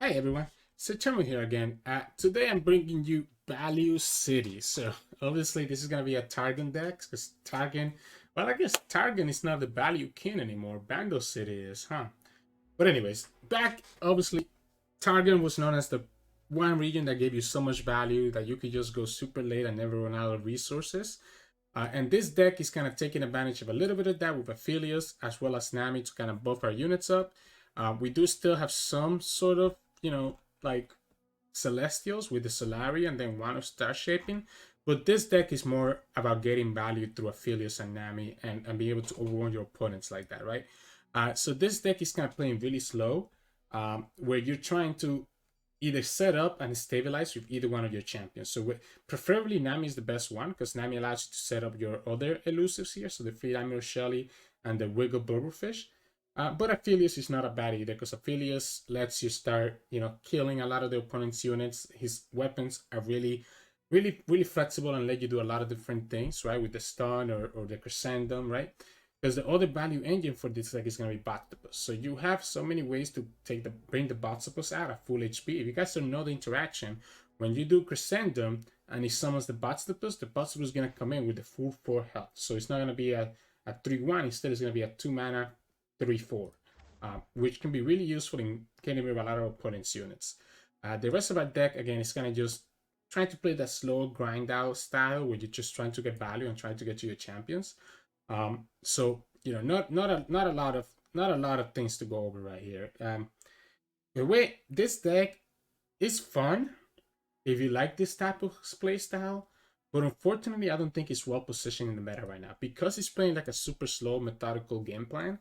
Hi everyone, Sirturmund here again. Today I'm bringing you Value City. So obviously this is going to be a Targon deck because Targon, well I guess Targon is not the Value King anymore. Bando City is, huh? But anyways, back obviously Targon was known as the one region that gave you so much value that you could just go super late and never run out of resources. And this deck is kind of taking advantage of a little bit of that with Aphelios as well as Nami to kind of buff our units up. We do still have some sort of, like Celestials with the Solari and then one of Star Shaping. But this deck is more about getting value through Aphelios and Nami and be able to overwhelm your opponents like that, right? So this deck is kind of playing really slow, where you're trying to either set up and stabilize with either one of your champions. So preferably Nami is the best one because Nami allows you to set up your other elusives here. So the Fleet Admiral Shelly and the Wiggle Burblefish. But Aphelios is not a bad either because Aphelios lets you start, killing a lot of the opponent's units. His weapons are really flexible and let you do a lot of different things, right? With the stun or the Crescendum, right? Because the other value engine for this deck is going to be Boxtopus. So you have so many ways to bring the Boxtopus out at full HP. If you guys don't know the interaction, when you do Crescendum and he summons the Boxtopus is going to come in with the full 4 health. So it's not going to be a 3-1. Instead, it's going to be a 2 mana 3-4, which can be really useful in getting rid of a lot of opponent's units. The rest of our deck, again, is kind of just trying to play that slow grind out style where you're just trying to get value and trying to get to your champions. So not a lot of things to go over right here. The way this deck is fun if you like this type of play style, but unfortunately, I don't think it's well positioned in the meta right now because it's playing like a super slow, methodical game plan.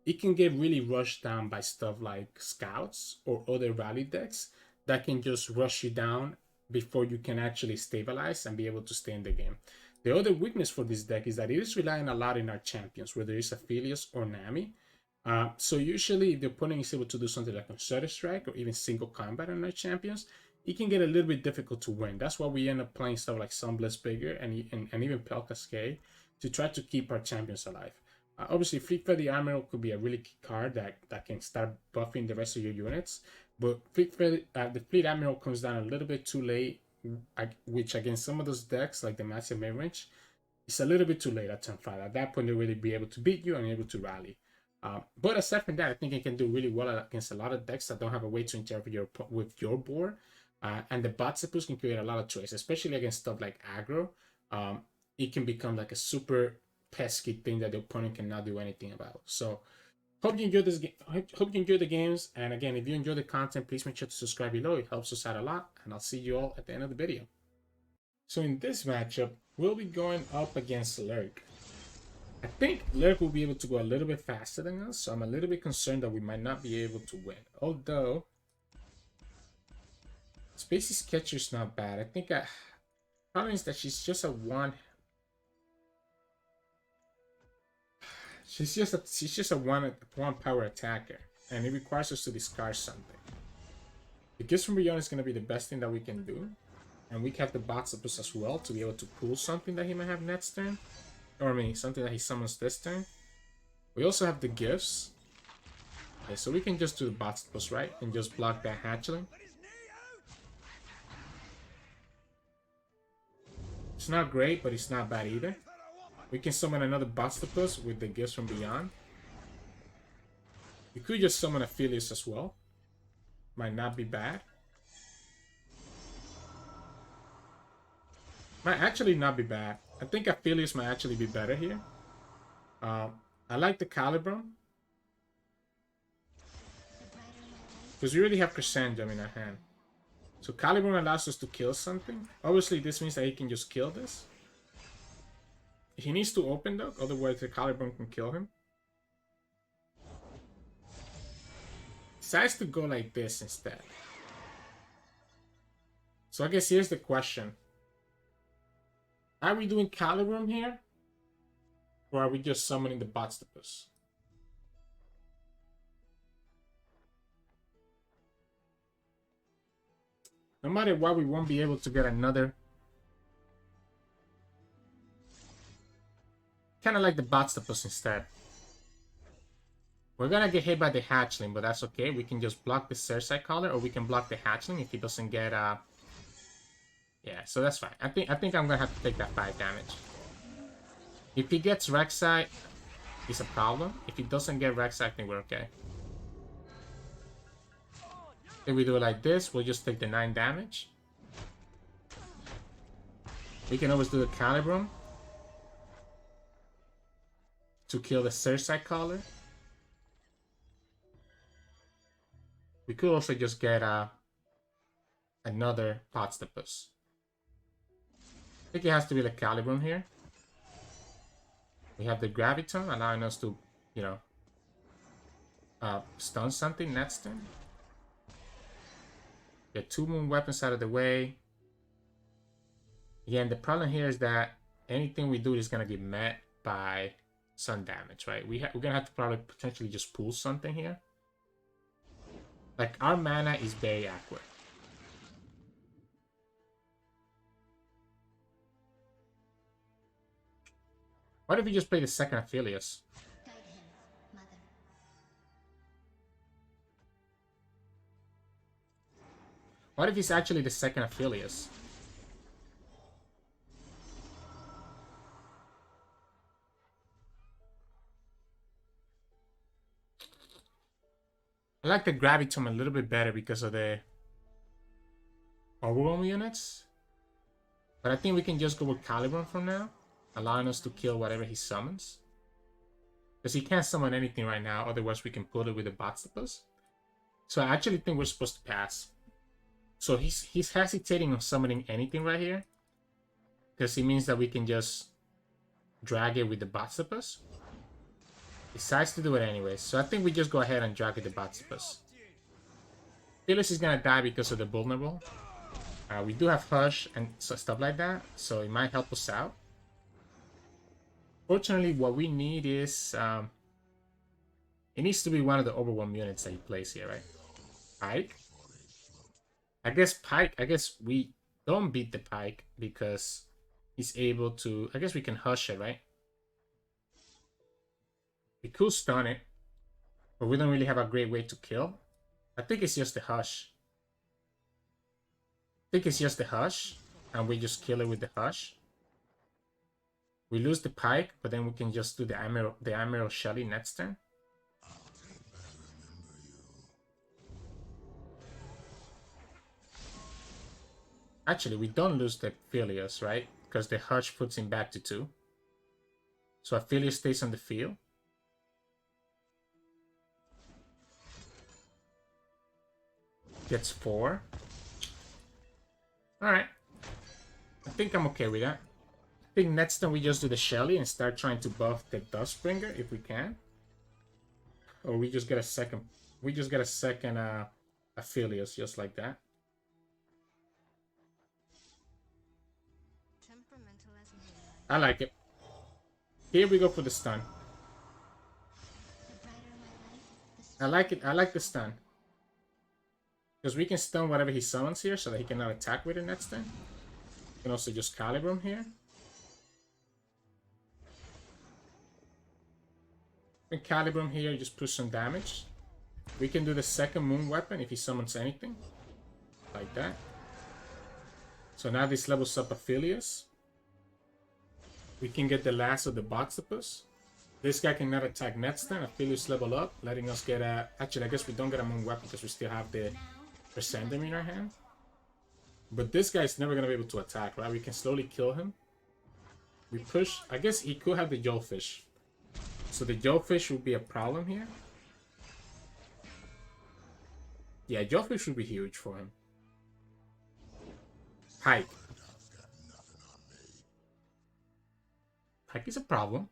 It can get really rushed down by stuff like scouts or other rally decks that can just rush you down before you can actually stabilize and be able to stay in the game. The other weakness for this deck is that it is relying a lot in our champions, whether it's Aphelios or Nami. So usually if the opponent is able to do something like Concerted Strike or even single combat on our champions, it can get a little bit difficult to win. That's why we end up playing stuff like Sunblessed Bigger and even Pale Cascade to try to keep our champions alive. Obviously, Fleet Freddy Admiral could be a really key card that can start buffing the rest of your units, but the Fleet Admiral comes down a little bit too late, which against some of those decks, like the Massive Midrange, it's a little bit too late at turn 5. At that point, they'll really be able to beat you and able to rally. But aside from that, I think it can do really well against a lot of decks that don't have a way to interact with your board. And the Boxtopus can create a lot of choice, especially against stuff like aggro. It can become like a super pesky thing that the opponent cannot do anything about. So hope you enjoy this game. Hope you enjoy the games. And again, if you enjoy the content, please make sure to subscribe below. It helps us out a lot. And I'll see you all at the end of the video. So in this matchup, we'll be going up against Lurk. I think Lurk will be able to go a little bit faster than us, so I'm a little bit concerned that we might not be able to win. Although Spacey's Catcher is not bad. I think problem is that she's just a one. She's just a one power attacker, and it requires us to discard something. The Gifts from Beyond is going to be the best thing that we can do, and we have the Boxtopus as well to be able to pull something that he might have next turn, or I mean something that he summons this turn. We also have the Gifts. Okay, so we can just do the Boxtopus, right, and just block that Hatchling. It's not great, but it's not bad either. We can summon another Boxtopus with the Gifts from Beyond. You could just summon Aphelios as well. Might not be bad. Might actually not be bad. I think Aphelios might actually be better here. I like the Calibrum. Because we already have Crescendum in our hand. So Calibrum allows us to kill something. Obviously this means that he can just kill this. He needs to open though, otherwise the Calibrum can kill him. Decides to go like this instead. So I guess here's the question. Are we doing Calibrum here? Or are we just summoning the Boxtopus? No matter what, we won't be able to get another. Kind of like the Boxtopus instead. We're gonna get hit by the hatchling, but that's okay. We can just block the Cersei collar, or we can block the hatchling if he doesn't get yeah, so that's fine. I think I'm gonna have to take that 5 damage. If he gets Rek'Sai, it's a problem. If he doesn't get Rek'Sai, I think we're okay. If we do it like this, we'll just take the 9 damage. We can always do the Calibrum to kill the Cersei collar. We could also just get another Boxtopus. I think it has to be the Calibrum here. We have the Graviton allowing us to, you know, stun something next turn. Get 2 moon weapons out of the way. Yeah, and the problem here is that anything we do is gonna get met by sun damage, right? We're gonna have to probably potentially just pull something here. Like, our mana is very accurate. What if we just play the second Aphelios? What if he's actually the second Aphelios? I like the Graviton a little bit better because of the overwhelm units. But I think we can just go with Calibrum for now, allowing us to kill whatever he summons. Because he can't summon anything right now, otherwise we can put it with the Boxtopus. So I actually think we're supposed to pass. So he's hesitating on summoning anything right here. Because it means that we can just drag it with the Boxtopus. Decides to do it anyway, so I think we just go ahead and drag it the Boxtopus. Phyllis is gonna die because of the vulnerable. We do have Hush and stuff like that, so it might help us out. Fortunately, what we need is... it needs to be one of the overwhelm units that he plays here, right? Pike? I guess we don't beat the Pike because he's able to... I guess we can Hush it, right? We could stun it, but we don't really have a great way to kill. I think it's just the Hush. And we just kill it with the Hush. We lose the Pike, but then we can just do the Emerald Shelly next turn. Actually, we don't lose the Aphelios, right? Because the Hush puts him back to 2. So Aphelios stays on the field. Gets 4. Alright. I think I'm okay with that. I think next time we just do the Shelly and start trying to buff the Dustbringer if we can. Or we just get a second... We just get a second Aphelios just like that. I like it. Here we go for the stun. I like it. I like the stun. Because we can stun whatever he summons here so that he cannot attack with it next turn. We can also just Calibrum here. We can Calibrum here, just push some damage. We can do the second moon weapon if he summons anything. Like that. So now this levels up Aphelios. We can get the last of the Boxtopus. This guy cannot attack next turn. Aphelios level up, letting us get a... Actually, I guess we don't get a moon weapon because we still have the Crescendum in our hand. But this guy's never going to be able to attack, right? We can slowly kill him. We push... I guess he could have the Jellfish. So the Jellfish would be a problem here. Yeah, Jellfish would be huge for him. Pike. Pike is a problem.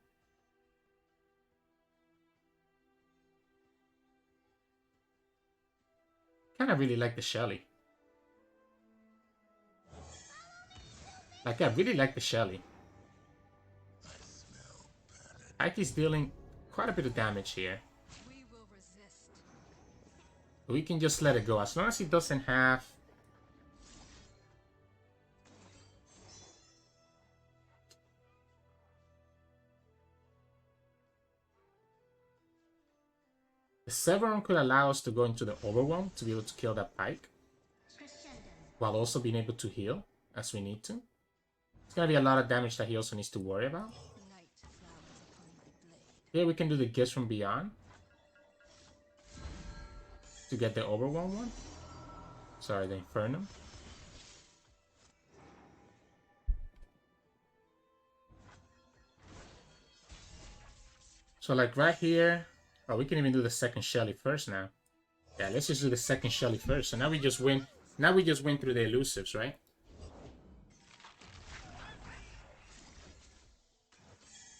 Kinda really like the Shelly. Like, I really like the Shelly. Pike is dealing quite a bit of damage here. We can just let it go. As long as he doesn't have... The Severum could allow us to go into the Overwhelm to be able to kill that Pike, while also being able to heal as we need to. It's gonna be a lot of damage that he also needs to worry about. Here we can do the Gifts from Beyond to get the Overwhelm one. Sorry, the Infernum. So like right here, oh, we can even do the second Shelly first now. Yeah, let's just do the second Shelly first. So now we just win. Now we just win through the elusives, right?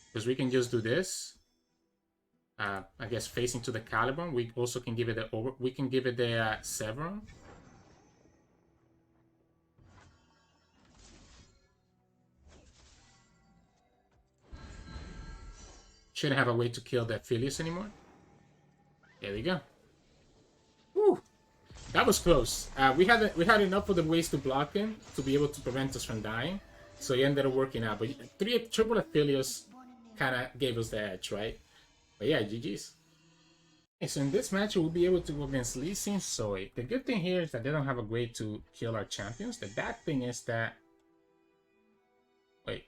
Because we can just do this. I guess facing to the Caliburn. We also can give it the over. We can give it the Severum. Shouldn't have a way to kill the Aphelios anymore. There we go. Woo! That was close. We had enough of the ways to block him to be able to prevent us from dying. So he ended up working out. But triple Aphelios kind of gave us the edge, right? But yeah, GG's. Okay, so in this match, we'll be able to go against Lee Sin Zoe. The good thing here is that they don't have a way to kill our champions. The bad thing is that... Wait.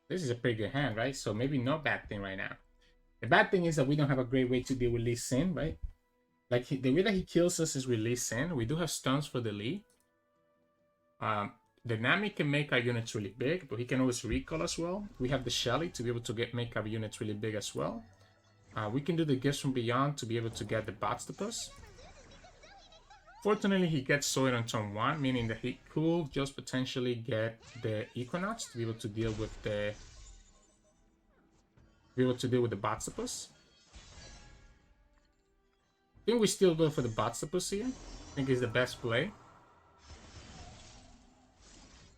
This is a pretty good hand, right? So maybe no bad thing right now. The bad thing is that we don't have a great way to deal with Lee Sin, right? Like, the way that he kills us is with Lee Sin. We do have stuns for the Lee. The Nami can make our units really big, but he can always recall as well. We have the Shelly to be able to make our units really big as well. We can do the Gifts from Beyond to be able to get the Boxtopus. Fortunately, he gets Zoe on turn 1, meaning that he could just potentially get the Equinox to be able to deal with the Boxtopus. I think we still go for the Boxtopus here. I think it's the best play.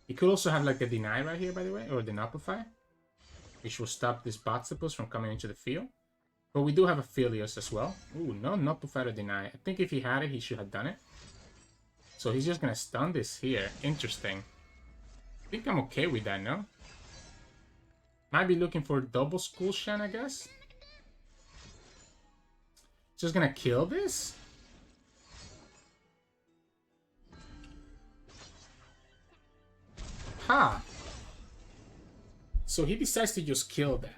He could also have like a Deny right here, by the way, or the Nullify, which will stop this Boxtopus from coming into the field. But we do have Aphelios as well. Ooh, no Nullify or Deny. I think if he had it, he should have done it. So he's just gonna stun this here. Interesting. I think I'm okay with that, no? Might be looking for double Skull Shen, I guess. Just gonna kill this? Ha! So he decides to just kill that.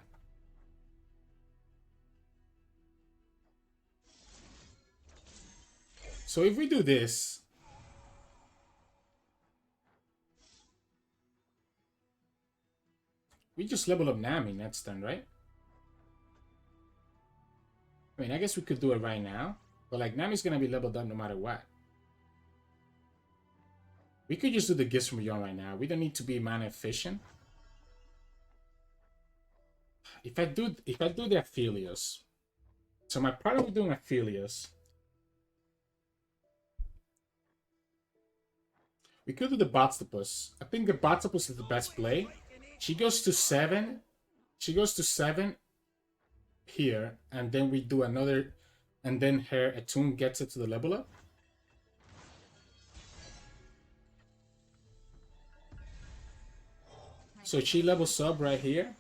So if we do this, we just level up Nami next turn, right? I mean, I guess we could do it right now, but like Nami's gonna be leveled up no matter what. We could just do the Gifts from Beyond right now. We don't need to be mana efficient. If I do the Aphelios, so my problem with doing Aphelios, we could do the Boxtopus. I think the Boxtopus is the best play. She goes to 7. She goes to 7 here, and then we do another, and then her Attune gets it to the level up. So she levels up right here.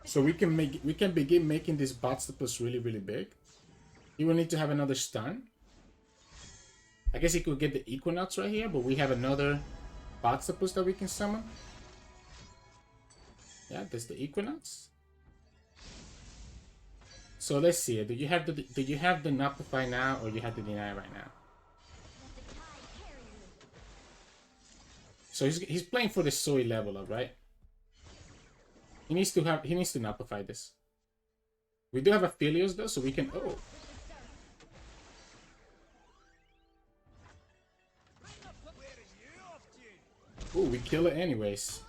So we can begin making this Boxtopus really, really big. He will need to have another stun. I guess he could get the Equinox right here, but we have another Boxtopus that we can summon. Yeah, there's the Equinox. So let's see. Do you have the Nullify now, or you have the Deny right now? So he's playing for the Zoe level up, right? He needs to Nullify this. We do have Aphelios though, so we can Ooh, we kill it anyways.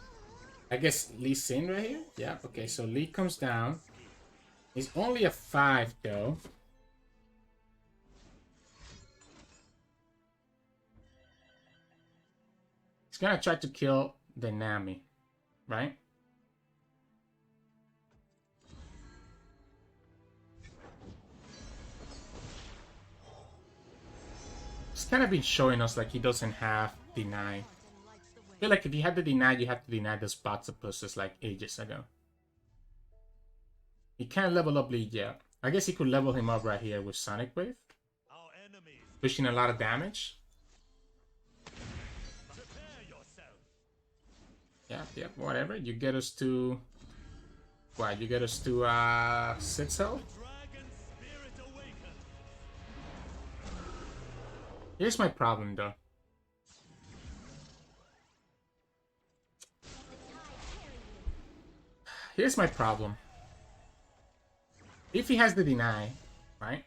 I guess Lee Sin right here? Yeah, okay, so Lee comes down. He's only a 5 though. He's gonna try to kill the Nami, right? He's kind of been showing us like he doesn't have Deny. I feel like if you had the Deny, you have to deny those Boxtopuses like ages ago. He can't level up Lee yet. I guess he could level him up right here with Sonic Wave. Pushing a lot of damage. Yeah, whatever. You get us to... What, you get us to 6 health? Here's my problem, though. Here's my problem. If he has the deny, right?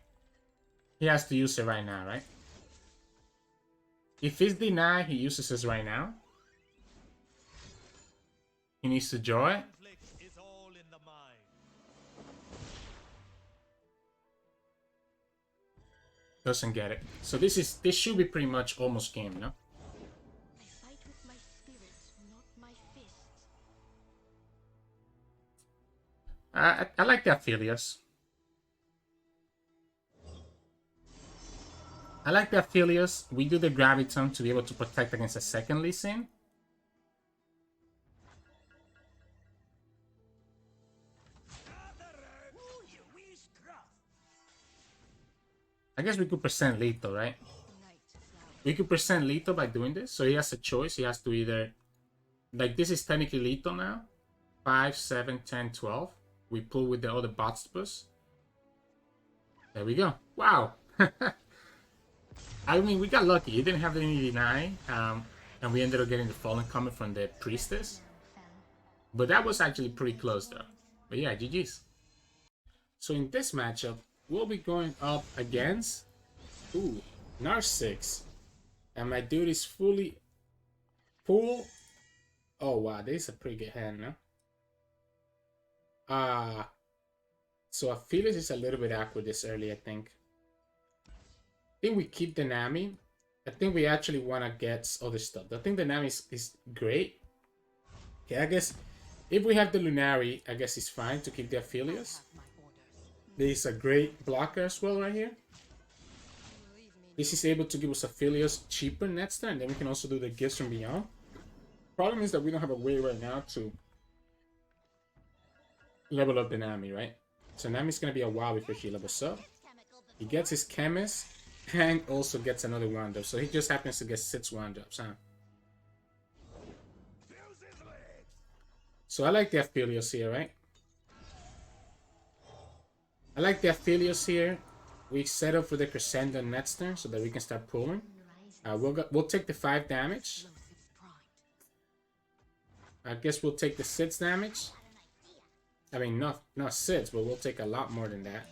He has to use it right now, right? If it's deny, he uses it right now. He needs to draw it. Doesn't get it. So this should be pretty much almost game, no? I fight with my spirit, not my fists. I like the Aphelios. I like the Aphelios. We do the Graviton to be able to protect against a second Lee Sin. I guess we could present lethal, right? We could present lethal by doing this. So he has a choice. He has to either... Like, this is technically lethal now. 5, 7, 10, 12. We pull with the other Boxtopus. There we go. Wow. I mean, we got lucky. He didn't have any deny. And we ended up getting the Fallen Comet from the Priestess. But that was actually pretty close, though. But yeah, GG's. So in this matchup, we'll be going up against Gnar 6. And my dude is fully full. Oh wow, this is a pretty good hand, no? So Aphelios is a little bit awkward this early, I think. I think we keep the Nami. I think we actually want to get other stuff. I think the Nami is great. Okay, I guess if we have the Lunari, I guess it's fine to keep the Aphelios. This is a great blocker as well right here. This is able to give us Aphelios cheaper next time, and then we can also do the gifts from beyond. Problem is that we don't have a way right now to level up the Nami, right? So Nami's gonna be a while before she levels up. He gets his Chemist and also gets another 1-drop. So he just happens to get 6 1-drops, huh? So I like the Aphelios here, right? I like the Aphelios here. We set up for the Crescendum next turn so that we can start pulling. We'll take the 5 damage. I guess we'll take the 6 damage. I mean, not 6, but we'll take a lot more than that.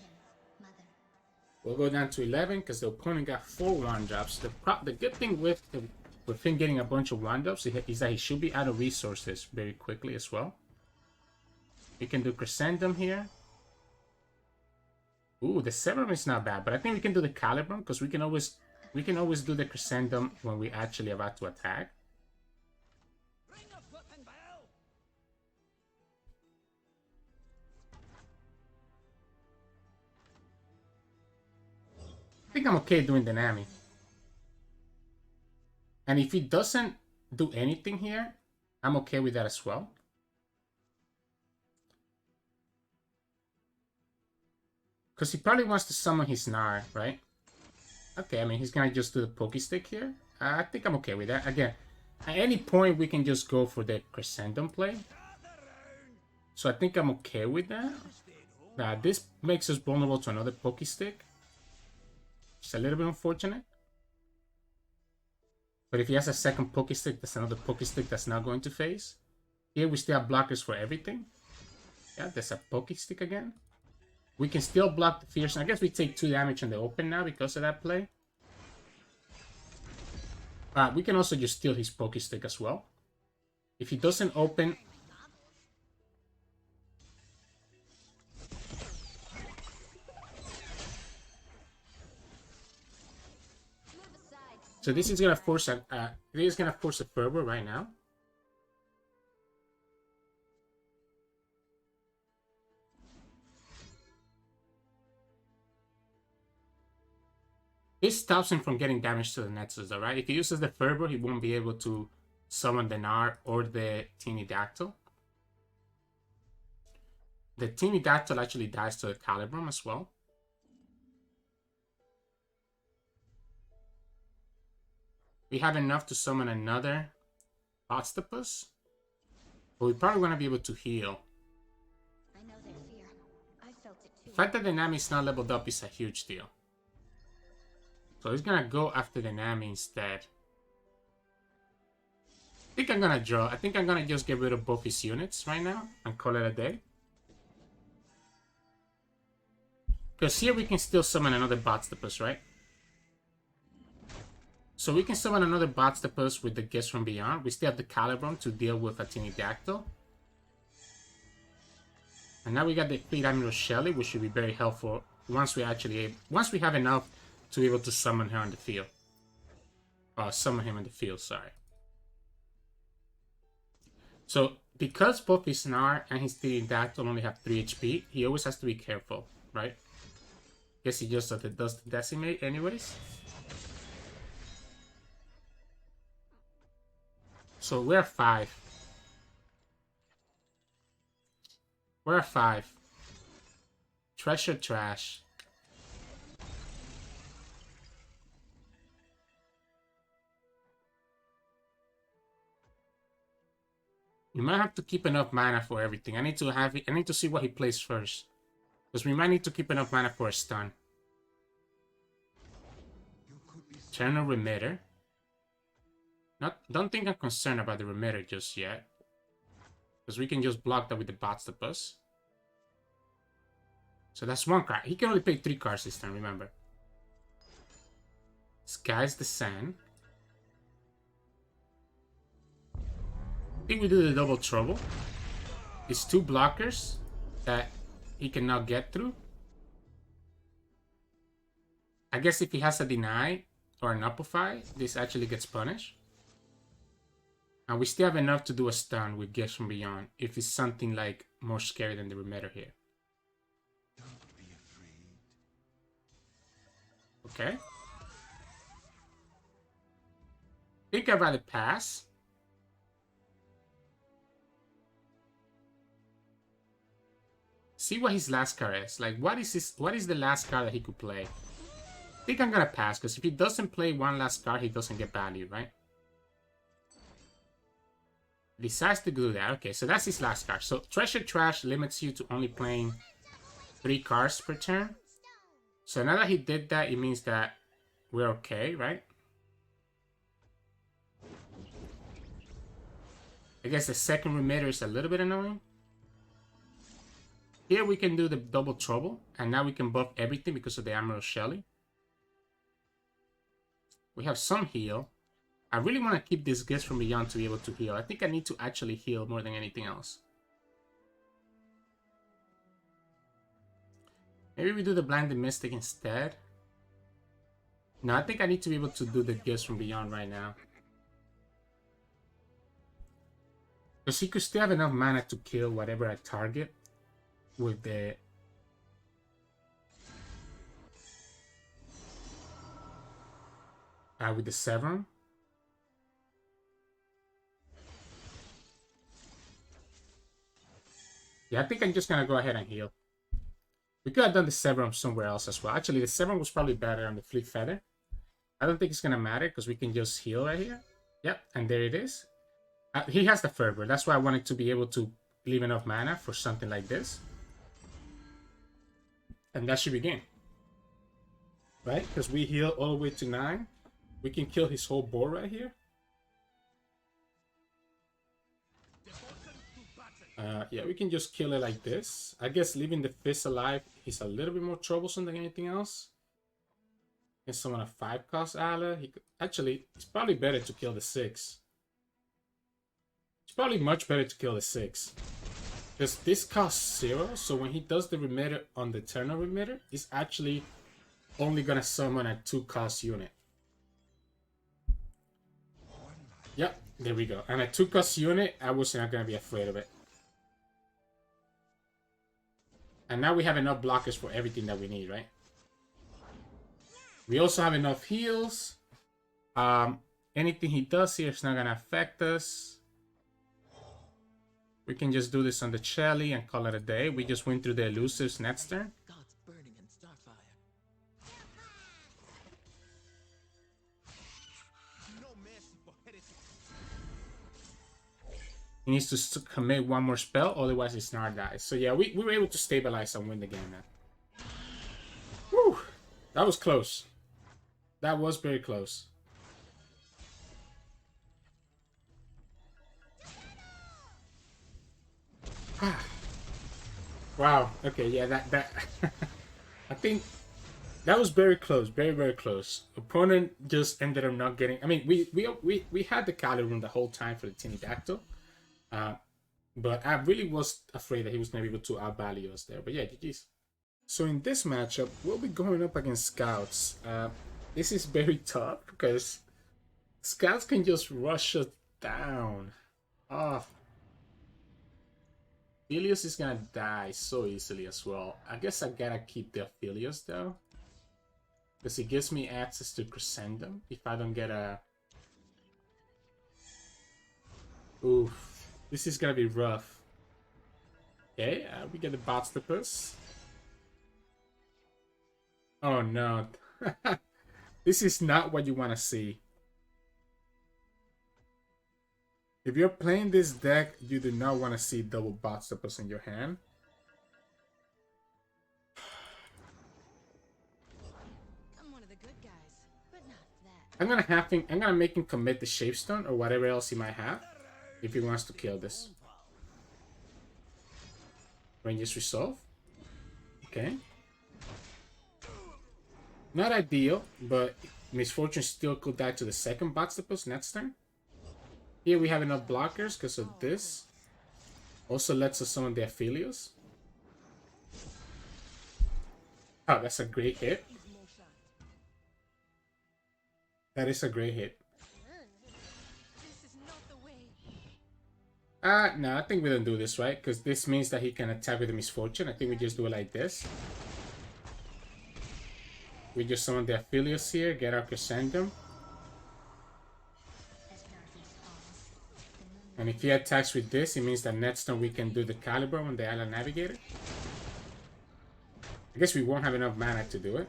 We'll go down to 11 because the opponent got 4 1-drops. The good thing with him getting a bunch of 1-drops is that he should be out of resources very quickly as well. We can do Crescendum here. Ooh, the Severum is not bad, but I think we can do the Calibrum because we can always do the Crescendum when we actually about to attack. I think I'm okay doing the Nami. And if he doesn't do anything here, I'm okay with that as well. Because he probably wants to summon his Gnar, right? Okay, I mean, he's going to just do the Pokestick here. I think I'm okay with that. Again, at any point, we can just go for the Crescendum play. So I think I'm okay with that. This makes us vulnerable to another Pokestick. It's a little bit unfortunate. But if he has a second Pokestick, that's another Pokestick that's not going to phase. Here we still have blockers for everything. Yeah, there's a Pokestick again. We can still block the Fierce. I guess we take 2 damage in the open now because of that play. We can also just steal his Pokestick as well. If he doesn't open... So this is gonna force a Fervor right now. This stops him from getting damage to the Noxus, alright? If he uses the Fervor, he won't be able to summon the Gnar or the Teeny Dactyl. The Pterodactyl actually dies to the Calibrum as well. We have enough to summon another Boxtopus, but we probably want to be able to heal. I know their fear. I felt it too. The fact that the Nami is not leveled up is a huge deal. So he's gonna go after the Nami instead. I think I'm gonna draw. I think I'm gonna just get rid of both his units right now and call it a day. Because here we can still summon another Boxtopus, right? So we can summon another Boxtopus with the Gifts from Beyond. We still have the Calibrum to deal with a Pterodactyl. And now we got the Fleet Admiral Shelley, which should be very helpful once we have enough to be able to summon her on the field. Summon him in the field, sorry. So because both his Gnar and his Pterodactyl only have 3 HP, he always has to be careful, right? Guess he just does the Decimate anyways. So we're 5. We're 5. Treasure trash. You might have to keep enough mana for everything. I need to see what he plays first. Because we might need to keep enough mana for a stun. Channel Remitter. Don't think I'm concerned about the Remitter just yet. Because we can just block that with the Boxtopus. So that's 1 card. He can only play 3 cards this time, remember. Sky's the Sand. I think we do the double trouble. It's 2 blockers that he cannot get through. I guess if he has a deny or an amplify, this actually gets punished. And we still have enough to do a stun with Gifts from Beyond if it's something like more scary than the Remitter here. Don't be afraid. Okay. I think I'd rather pass. See what his last card is. Like, what is the last card that he could play? I think I'm gonna pass, because if he doesn't play one last card, he doesn't get value, right? Decides to do that. Okay, so that's his last card. So Treasure Trash limits you to only playing 3 cards per turn. So now that he did that, it means that we're okay, right? I guess the second Remitter is a little bit annoying. Here we can do the double trouble, and now we can buff everything because of the Admiral Shelley. We have some heal. I really want to keep this Gifts from Beyond to be able to heal. I think I need to actually heal more than anything else. Maybe we do the Blinded Mystic instead. No, I think I need to be able to do the Gifts from Beyond right now. Because he could still have enough mana to kill whatever I target with the... with the Severn. Yeah, I think I'm just gonna go ahead and heal. We could have done the Severn somewhere else as well. Actually, the Severn was probably better on the Fleet Feather. I don't think it's gonna matter because we can just heal right here. Yep, and there it is. He has the Fervor. That's why I wanted to be able to leave enough mana for something like this. And that should be game. Right? Because we heal all the way to 9. We can kill his whole board right here. Yeah, we can just kill it like this. I guess leaving the Fist alive is a little bit more troublesome than anything else. Can summon a 5-cost ally. He could, actually, it's probably better to kill the 6. It's probably much better to kill the 6. Because this costs 0, so when he does the Remitter on the Eternal Remitter, it's actually only gonna summon a 2-cost unit. Yep, there we go. And a 2-cost unit, I was not gonna be afraid of it. And now we have enough blockers for everything that we need, right? We also have enough heals. Anything he does here is not gonna affect us. We can just do this on the Shelly and call it a day. We just went through the elusives next turn. Gods burning in starfire. No mercy for heretics. He needs to commit one more spell, otherwise his Gnar dies. So yeah, we were able to stabilize and win the game now. Whew! That was close. That was very close. Wow. Okay, yeah, that I think that was very close, very, very close. Opponent just ended up not getting. I mean, we had the Caliburn the whole time for the Tinidactyl, but I really was afraid that he was gonna be able to outvalue us there. But yeah, GG's. So in this matchup, we'll be going up against Scouts. This is very tough because Scouts can just rush us down. Oh. Aphelios is gonna die so easily as well. I guess I gotta keep the Aphelios though, because it gives me access to Crescendum if I don't get a... Oof. This is gonna be rough. Okay, we get the Boxtopus. Oh no. This is not what you want to see. If you're playing this deck, you do not want to see double Boxtopus in your hand. I'm one of the good guys, but not that. I'm gonna make him commit the Shapestone or whatever else he might have if he wants to kill this. Ranges resolve. Okay. Not ideal, but Misfortune still could die to the second Boxtopus next turn. Here we have enough blockers because of this. Also lets us summon the Aphelios. Oh, that's a great hit. That is a great hit. This is not the way. No, I think we don't do this, right? Because this means that he can attack with the Misfortune. I think we just do it like this. We just summon the Aphelios here, get our Crescendum. And if he attacks with this, it means that next turn we can do the Caliber on the Island Navigator. I guess we won't have enough mana to do it.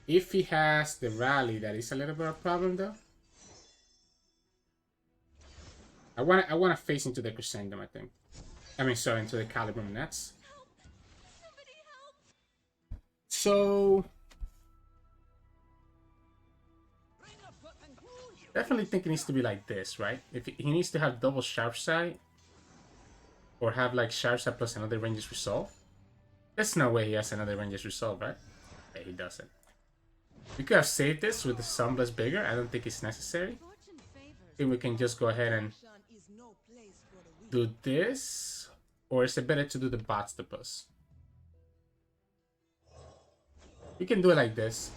If he has the Rally, that is a little bit of a problem though. I wanna face into the Crescendum, I think. I mean, sorry, into the Caliber Nets. Somebody help! So definitely think it needs to be like this, right? If he needs to have double Sharp Sight, or have like Sharp Sight plus another Ranges Resolve. There's no way he has another Ranges Resolve, right? Yeah, he doesn't. We could have saved this with the Sunblast bigger. I don't think it's necessary. Fortune favors. I think we can just go ahead and do this, or is it better to do the Boxtopus? We can do it like this.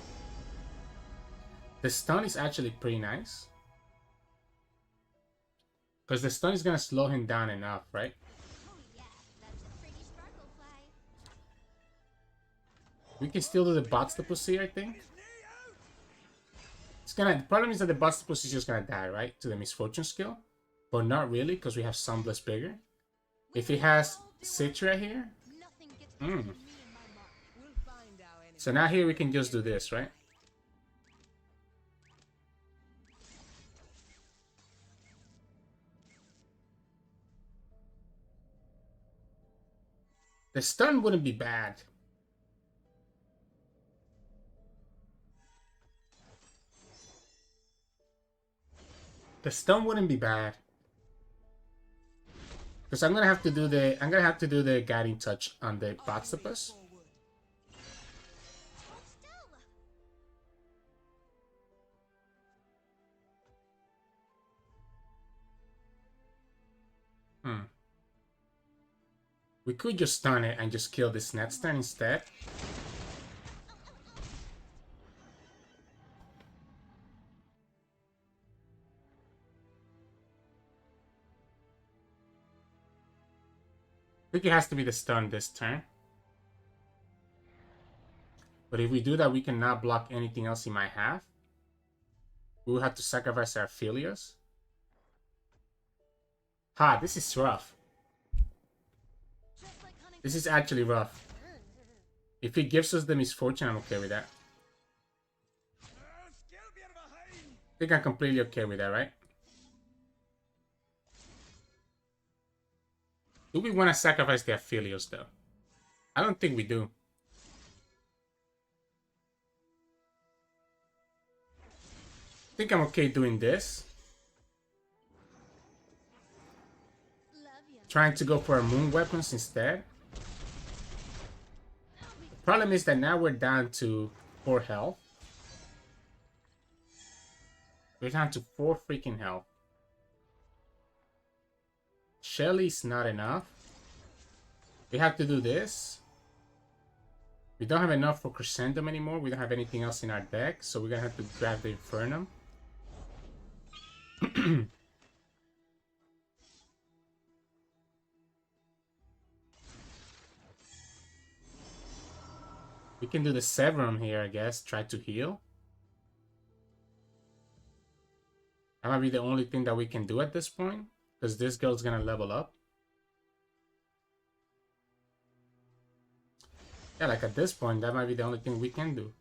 The stun is actually pretty nice. Because the stun is going to slow him down enough, right? Oh yeah, that's a pretty sparkle fly. We can still do the Boxtopus here, I think. It's gonna... The problem is that the Boxtopus is just going to die, right? To the Misfortune skill. But not really, because we have Sunblast bigger. If he has Citra here... Nothing gets between me and my mark. We'll find our enemy. So now here we can just do this, right? The stun wouldn't be bad. The stun wouldn't be bad. Because I'm gonna have to do the guiding touch on the Boxtopus. We could just stun it and just kill this next turn instead. I think it has to be the stun this turn. But if we do that, we cannot block anything else he might have. We will have to sacrifice our Aphelios. Ha, this is rough. This is actually rough. If he gives us the misfortune, I'm okay with that. I think I'm completely okay with that, right? Do we want to sacrifice the Aphelios, though? I don't think we do. I think I'm okay doing this. Trying to go for our moon weapons instead. The problem is that now we're down to 4 health. We're down to 4 freaking health. Shelly's not enough. We have to do this. We don't have enough for Crescendum anymore. We don't have anything else in our deck, so we're gonna have to grab the Infernum. We can do the Severum here, I guess. Try to heal. That might be the only thing that we can do at this point, because this girl's gonna level up. Yeah, like at this point, that might be the only thing we can do.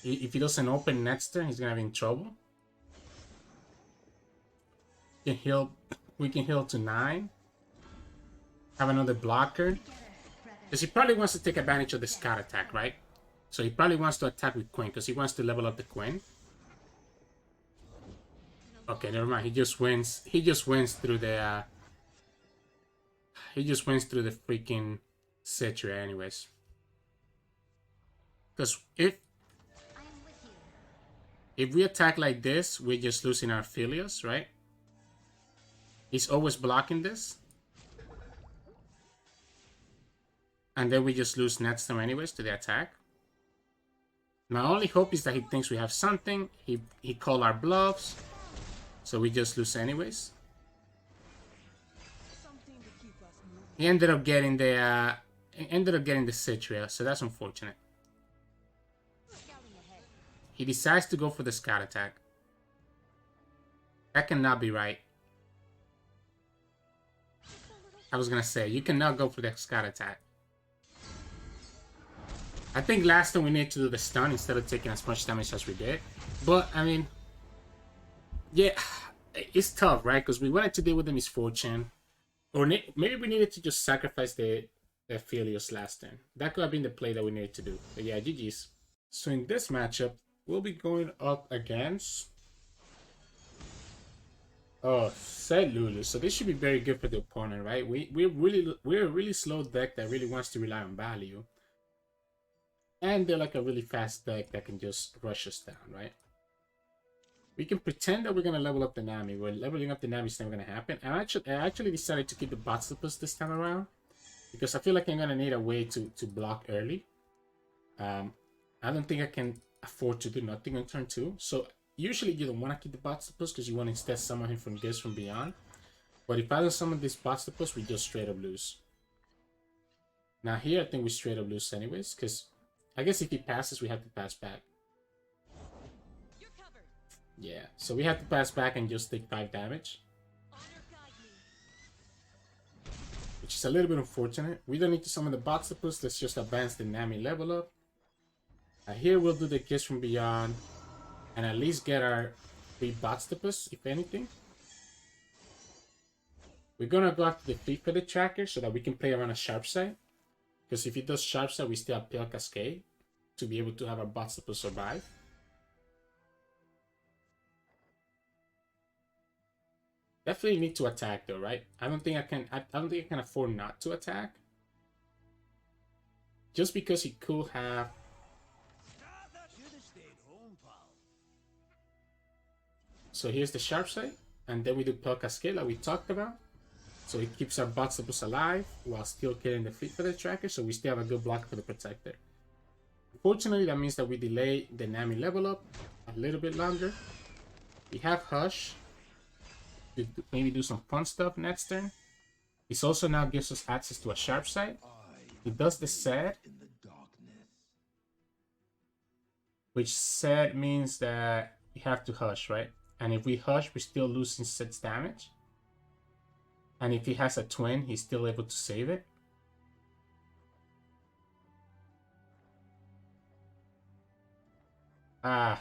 If he doesn't open next turn, he's gonna be in trouble. We can heal to 9. Have another blocker. Because he probably wants to take advantage of the scout attack, right? So he probably wants to attack with Queen, because he wants to level up the Queen. Okay, never mind. He just wins. He just wins through the freaking Citra anyways. Because if we attack like this, we're just losing our Aphelios, right? He's always blocking this. And then we just lose next time anyways to the attack. My only hope is that he thinks we have something. He called our bluffs. So we just lose anyways. He ended up getting the Citra, so that's unfortunate. He decides to go for the scout attack. That cannot be right. I was gonna say, you cannot go for the scout attack. I think last time we needed to do the stun instead of taking as much damage as we did. But, I mean, yeah, it's tough, right? Because we wanted to deal with the misfortune. Or maybe we needed to just sacrifice the Aphelios last turn. That could have been the play that we needed to do. But yeah, GG's. So in this matchup, we'll be going up against... Oh, Zed Lulu. So this should be very good for the opponent, right? We're a really slow deck that really wants to rely on value. And they're like a really fast deck that can just rush us down, right? We can pretend that we're going to level up the Nami. We're leveling up the Nami is never going to happen. I actually decided to keep the Boxtopus this time around. Because I feel like I'm going to need a way to block early. I don't think I can afford to do nothing on turn 2. So usually you don't want to keep the Boxtopus because you want to instead summon him from Gifts from Beyond. But if I don't summon this Boxtopus, we just straight up lose. Now here I think we straight up lose anyways. Because I guess if he passes, we have to pass back. Yeah, so we have to pass back and just take 5 damage. Which is a little bit unfortunate. We don't need to summon the Boxtopus. Let's just advance the Nami level up. Here we'll do the Kiss from Beyond. And at least get our 3 Boxtopus, if anything. We're gonna go after the Fleet Feather Tracker so that we can play around a Sharp Side. Because if he does Sharp Side, we still have Pale Cascade to be able to have our Boxtopus survive. Definitely need to attack though, right? I don't think I can afford not to attack. Just because he could have... So here's the Sharp Side, and then we do Pale Cascade like we talked about. So it keeps our Boxtopus alive while still killing the Fleet Feather Tracker, so we still have a good block for the Protector. Unfortunately, that means that we delay the Nami level up a little bit longer. We have Hush. To maybe do some fun stuff next turn. This also now gives us access to a Sharp Side. It does the Zed, which Zed means that we have to Hush, right? And if we hush, we're still losing 6 damage. And if he has a twin, he's still able to save it. Ah.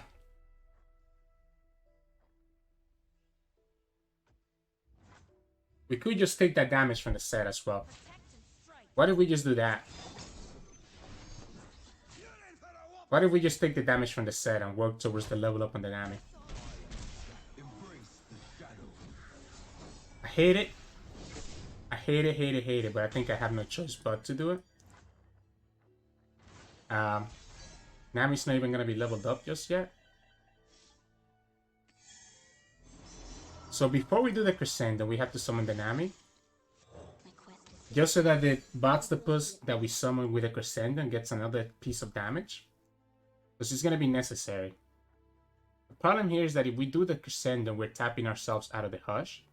We could just take that damage from the set as well. What if we just do that? What if we just take the damage from the set and work towards the level up on the Nami? I hate it. I hate it, hate it, hate it, but I think I have no choice but to do it. Nami's not even going to be leveled up just yet. So before we do the Crescendum, we have to summon the Nami. Just so that the Boxtopus that we summon with the Crescendum gets another piece of damage. Because it's going to be necessary. The problem here is that if we do the Crescendum, we're tapping ourselves out of the Hush.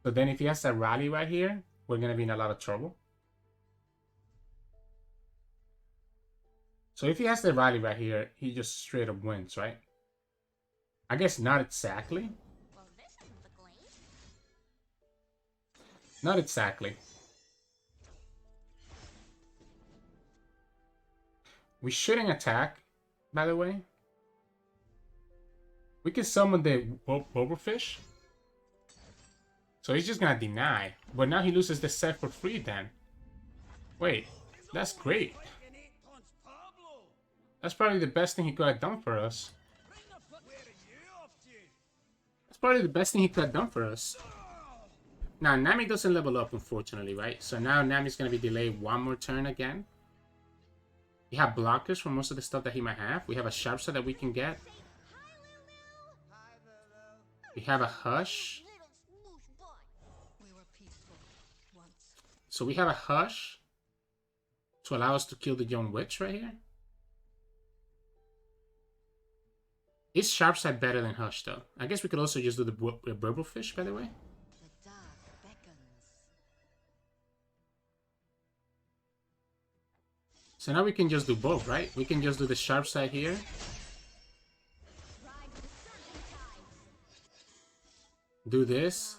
So then if he has a rally right here, we're going to be in a lot of trouble. So if he has the rally right here, he just straight up wins, right? I guess not exactly. Not exactly. We shouldn't attack, by the way. We can summon the Boberfish. So he's just gonna deny. But now he loses the set for free then. Wait, that's great. That's probably the best thing he could have done for us. That's probably the best thing he could have done for us. Now, Nami doesn't level up, unfortunately, right? So now Nami's going to be delayed one more turn again. We have blockers for most of the stuff that he might have. We have a sharp set that we can get. We have a Hush. So we have a Hush to allow us to kill the young witch right here. Is sharp side better than Hush, though? I guess we could also just do the Burblefish, by the way. So now we can just do both, right? We can just do the sharp side here. Do this.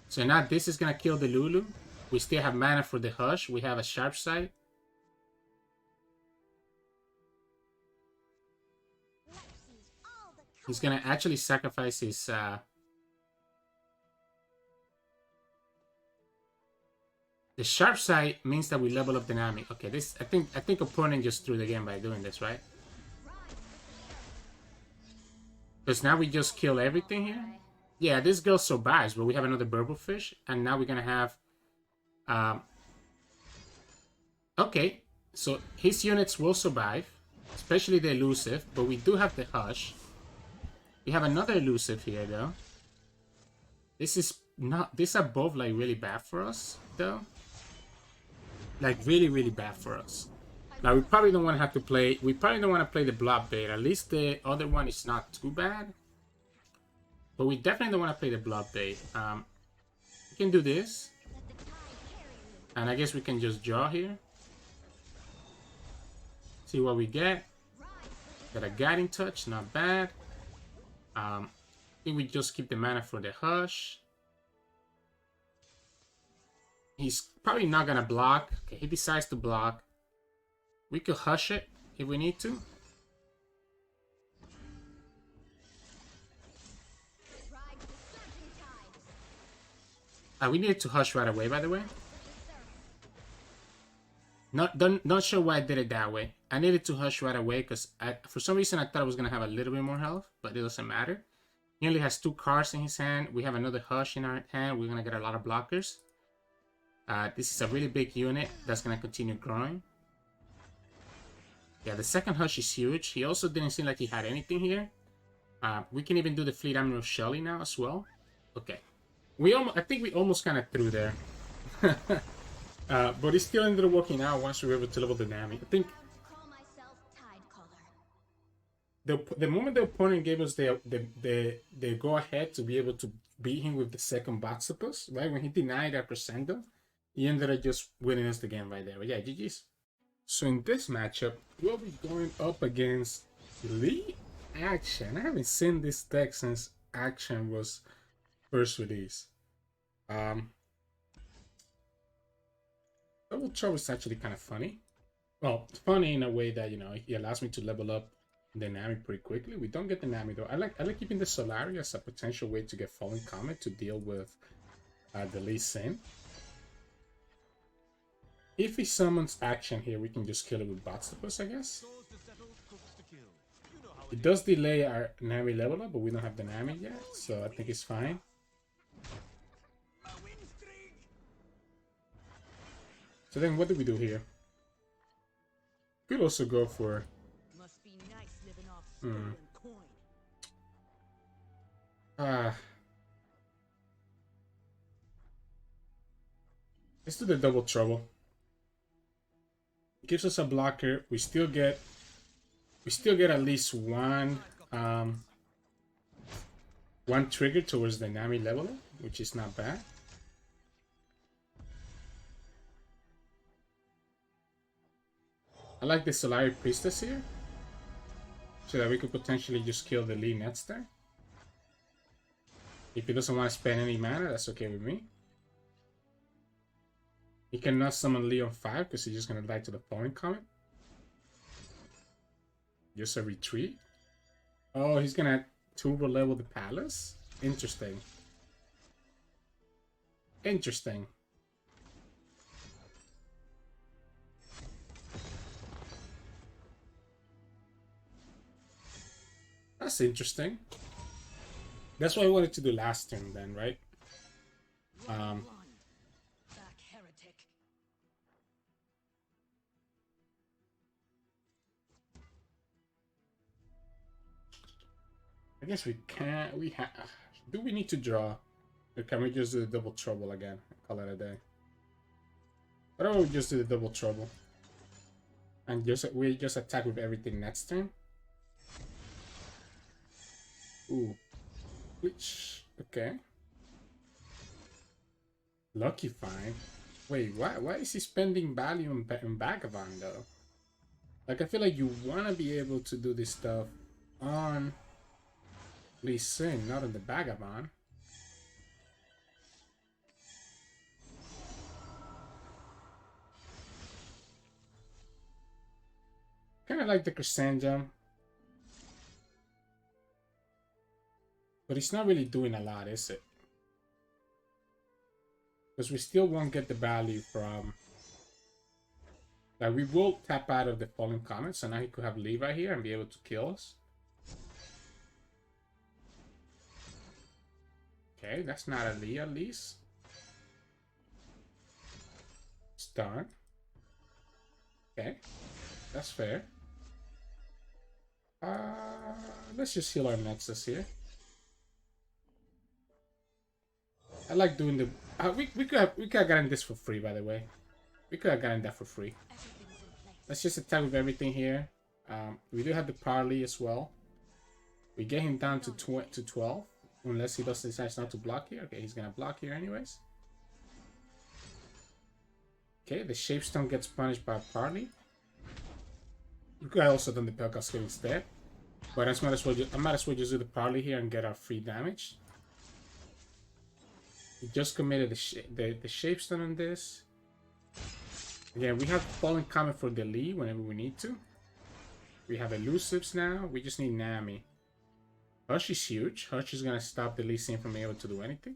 So now this is going to kill the Lulu. We still have mana for the Hush. We have a sharp side. He's going to actually sacrifice his... The sharp side means that we level up the Nami. Okay, this I think opponent just threw the game by doing this, right? Because now we just kill everything here. Yeah, this girl survives, but we have another Burblefish, and now we're gonna have okay, so his units will survive, especially the elusive, but we do have the Hush. We have another elusive here though. This is both like really bad for us though. Like really, really bad for us. Now we probably don't want to have to play. We probably don't want to play the blob bait. At least the other one is not too bad. But we definitely don't want to play the blob bait. We can do this, and I guess we can just draw here. See what we get. Got a guiding touch, not bad. I think we just keep the mana for the Hush. He's probably not gonna block. Okay, he decides to block. We could Hush it if we need to. We needed to Hush right away, by the way. Not sure why I did it that way. I needed to Hush right away because for some reason I thought I was gonna have a little bit more health, but it doesn't matter. He only has 2 cards in his hand. We have another Hush in our hand. We're gonna get a lot of blockers. This is a really big unit that's going to continue growing. Yeah, the second Hush is huge. He also didn't seem like he had anything here. We can even do the Fleet Admiral Shelley now as well. Okay. I think we almost kind of threw there. But it still ended up working out once we were able to level the Nami. I think the moment the opponent gave us the go-ahead to be able to beat him with the second Boxtopus, right? When he denied our Crescendum, he ended up just winning us the game right there. But yeah, GG's. So in this matchup, we'll be going up against Lee Akshan. I haven't seen this deck since Akshan was first released. Double Trouble is actually kind of funny. Well, it's funny in a way that, you know, it allows me to level up the Nami pretty quickly. We don't get the Nami though. I like keeping the Solari as a potential way to get Fallen Comet to deal with the Lee Sin. If he summons Akshan here, we can just kill it with Boxtopus, I guess. It does delay our Nami level up, but we don't have the Nami yet, so I think it's fine. So then what do we do here? Could also go for... Must be nice living off stolen coin. Let's do the Double Trouble. It gives us a blocker. We still get at least one trigger towards the Nami level, which is not bad. I like the Solari Priestess here, so that we could potentially just kill the Lee Nets there. If he doesn't want to spend any mana, that's okay with me. He cannot summon Lee on 5 because he's just going to die to the Fallen Comet. Just a retreat. Oh, he's going to turbo level the palace? Interesting. Interesting. That's interesting. That's what I wanted to do last turn then, right? Back heretic. I guess we can't. Do we need to draw? Or can we just do the Double Trouble again? Call it a day. Why don't we just do the Double Trouble? And we just attack with everything next turn. Ooh. Which, okay. Lucky Find. Wait, why is he spending value in Vagabond though? Like, I feel like you want to be able to do this stuff on Lee Sin, not on the Vagabond. Kind of like the Crescendum. But it's not really doing a lot, is it? Because we still won't get the value from... Like, we will tap out of the Fallen Comet, so now he could have Levi here and be able to kill us. Okay, that's not a Lee at least. Stun. Okay, that's fair. Let's just heal our Nexus here. I like doing the... we could have gotten this for free, by the way. We could have gotten that for free. Let's just attack with everything here. We do have the Parley as well. We get him down to 12. Unless he decides not to block here. Okay, he's going to block here anyways. Okay, the Shapestone gets punished by Parley. We could have also done the Pelka skill instead. But I might as well just do the Parley here and get our free damage. We just committed the Shapestone on this. Again, we have Fallen Comet for the Lee whenever we need to. We have elusives now. We just need Nami. Hush is huge. Hush is going to stop the Lee Sin from being able to do anything.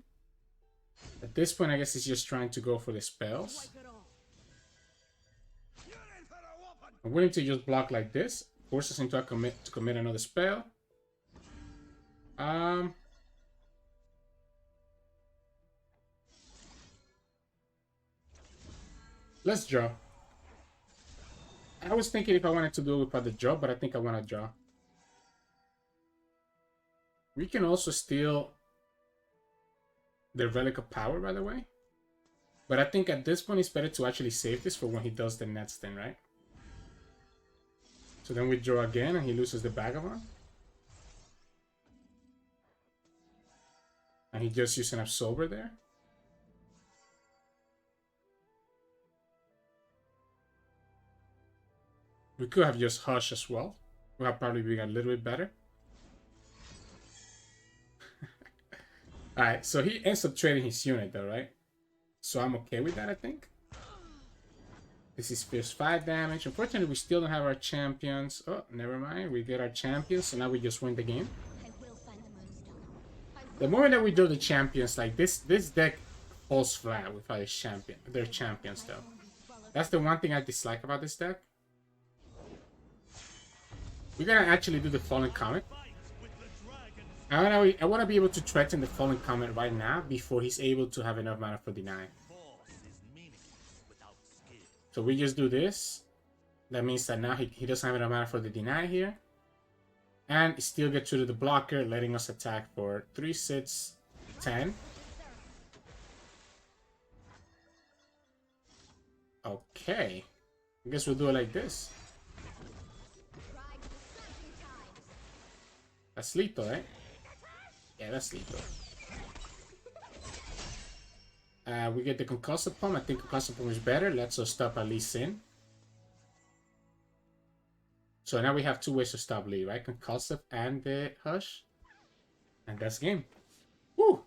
At this point, I guess he's just trying to go for the spells. I'm willing to just block like this. Forces him to commit another spell. Let's draw. I was thinking if I wanted to do it without the draw, but I think I want to draw. We can also steal the Relic of Power, by the way. But I think at this point it's better to actually save this for when he does the Nets thing, right? So then we draw again and he loses the Vagabond. And he just used an Absolver there. We could have just Hush as well. Would have probably been a little bit better. Alright, so he ends up trading his unit though, right? So I'm okay with that, I think. This is Fierce 5 damage. Unfortunately, we still don't have our champions. Oh, never mind. We get our champions, so now we just win the game. The moment that we do the champions, like this deck falls flat without a champion. They're champions though. That's the one thing I dislike about this deck. We're gonna actually do the Fallen Comet. I want to be able to threaten the Fallen Comet right now before he's able to have enough mana for deny. So we just do this. That means that now he doesn't have enough mana for the deny here. And still get through to the blocker, letting us attack for 3, 6, 10. Okay. I guess we'll do it like this. That's lethal, right? Yeah, that's lethal. We get the Concussive Palm. I think Concussive Palm is better. Let's us stop at Lee Sin. So now we have 2 ways to stop Lee, right? Concussive and the Hush. And that's game. Woo!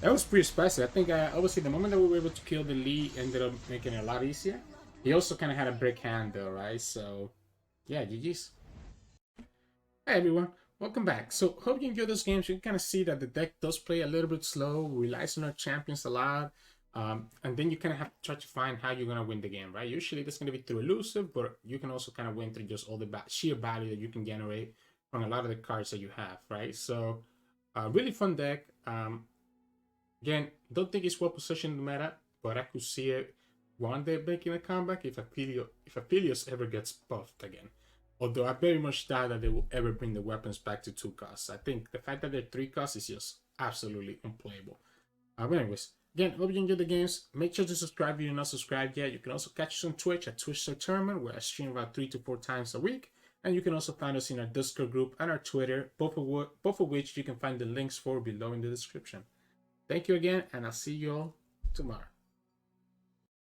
That was pretty spicy. I think obviously the moment that we were able to kill the Lee ended up making it a lot easier. He also kind of had a brick hand though, right? So yeah, GG's. Hey everyone. Welcome back. So hope you enjoy those games. You can kind of see that the deck does play a little bit slow, relies on our champions a lot, and then you kind of have to try to find how you're going to win the game, right? Usually that's going to be through elusive, but you can also kind of win through just all the sheer value that you can generate from a lot of the cards that you have, right? So really fun deck. Again, don't think it's well positioned in the meta, but I could see it one day making a comeback if Aphelios ever gets buffed again. Although I very much doubt that they will ever bring the weapons back to 2 costs. I think the fact that they're 3 costs is just absolutely unplayable. But anyways, again, hope you enjoyed the games. Make sure to subscribe if you're not subscribed yet. You can also catch us on Twitch at Twitch Sirturmund, where I stream about 3 to 4 times a week. And you can also find us in our Discord group and our Twitter, both of which you can find the links for below in the description. Thank you again, and I'll see you all tomorrow.